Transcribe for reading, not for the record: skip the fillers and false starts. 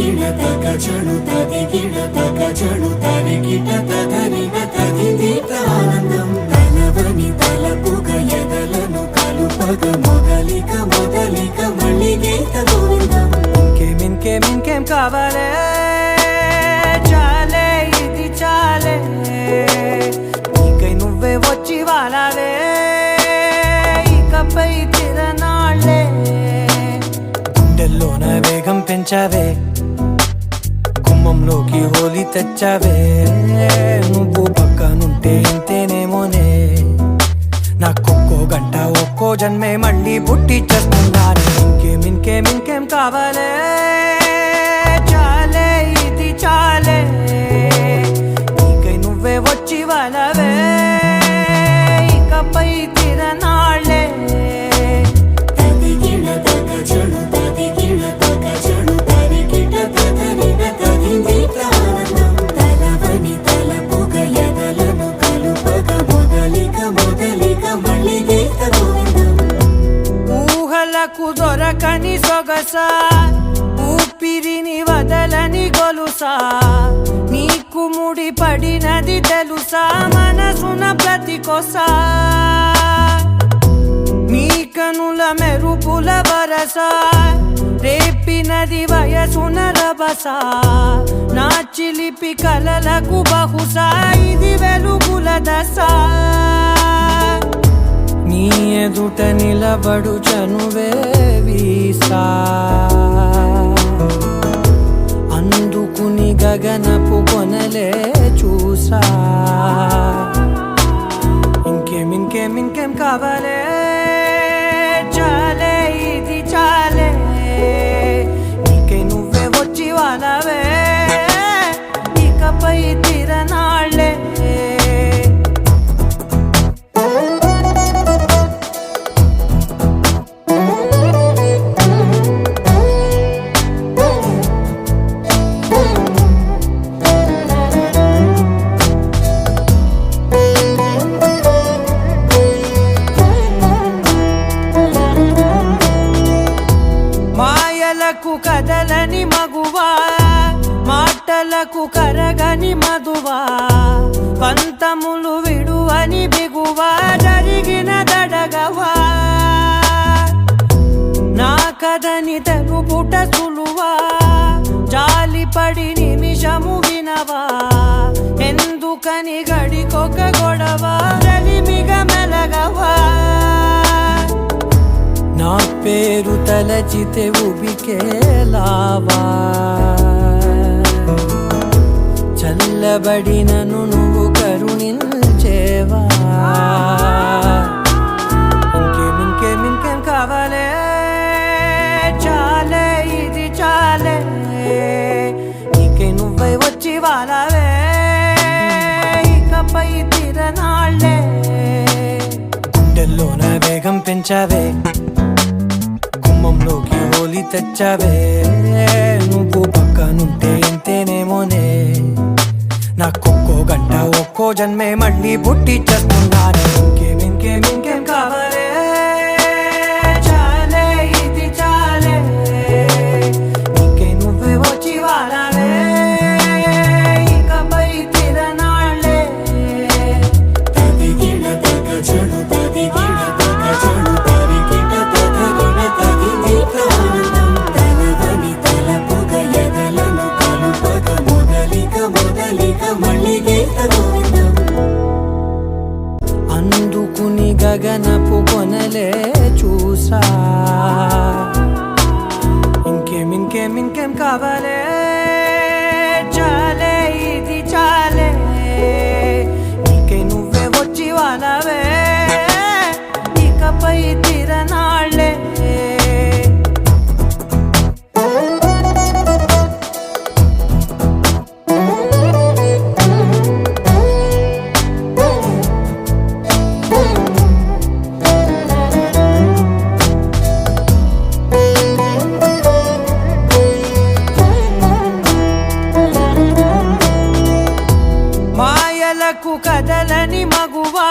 ಗಿಡತಕ ಚಣುತದಿ ಗಿಡತಕ ಚಣುತರಿ ಗಿಡತದರಿನ ತದಿದೀತ ಆನಂದಂ తలవని తలపుగ ఎదలను కలుపగ మొదలిక మొదలిక మళ్ళీగీత గోవిందం ఇంకేం కావాలే చాలే ఇది చాలే నీకై నువ్వే వచ్చి వాలాలే ఇకపై తిరనాళ్ళే గుండెల్లోన వేగం పెంచావే గుమ్మంలోకి హోలీ తెచ్చావే నువ్వు పక్కనుంటే ఇంతేనేమోనే నాకొక్కో గంట ఒక్కో జన్మే మళ్ళీ పుట్టి చేస్తున్నాను ఇంకేం కావాలే చాలే ఇది చాలే నీకై నువ్వే వచ్చి వాళ్ళవే ఇకపై తిరనాళ్ళే తది గిడతక చణుతది గిడతక చణుతరి గిడతదరిన తదిదీత ఆనందం తలవని తలపుగ ఎదలను కలుపగ మొదలిక మొదలిక మళ్ళీగీత గోవిందం ఊహలకు దొరకని సొగసా ఊపిరిని వదలని గొలుసా నీకు ముడి పడినది తెలుసా మనసున ప్రతి కొసా నీ కనుల మెరుపుల వరస రేపినది వయసున రభస నా చిలిపి కలలకు బహుశా ఇది వెలుగుల దశ నీ ఎదుట నిలబడు చనువే వీసా అందుకుని గగనపు కొనలే చూసా ఇంకేం కావాలే చాలే ఇది చాలే నీకై నువ్వే వచ్చి వాళ్ళవే ఇకపై తిరనాళ్ళే మాయలకు కదలని మగువా మాటలకు కరగని మధువా పంతములు విడువని బిగువా జరిగిన దడగవా నా కథని తెలుపుట సులువా జాలిపడి నిమిషము వినవా ఎందుకని గడికొక గొడవ రలిమిగ మెలగవా నా పేరు తలచితే ఉబికేలావా చల్లబడినను నువ్వు కరుణించేవా ఇంకేం కావాలే చాలే ఇది చాలే నీకై నువ్వై వచ్చి వాళ్ళవే ఇకపై తిరనాళ్ళే గుండెల్లోన వేగం పెంచావే గుమ్మంలోకి హోలీ తెచ్చావే నువ్వు పక్కనుంటే ఇంతేనేమోనే నాకొక్కో గంట ఒక్కో జన్మే మళ్ళీ పుట్టి చేస్తున్నాను ఇంకేం కావాలే చాలే ఇది చాలే నీకై నువ్వే వచ్చి వాళ్ళవే ఇకపై తిరనాళ్ళే తది గిడతక చణుతది గిడతక చణుతరి గిడతదరిన తదిదీత ఆనందం తలవని తలపుగ ఎదలను కలుపగ మొదలిక మొదలిక మళ్ళీగీత గోవిందం అందుకుని గగనపు కొనలే చూసా ఇంకేం కావాలే చాలే ఇది చాలే నీకై నువ్వే వచ్చి వాళ్ళవే ఇకపై తిరనాళ్ళే మాయలకు కదలని మగువా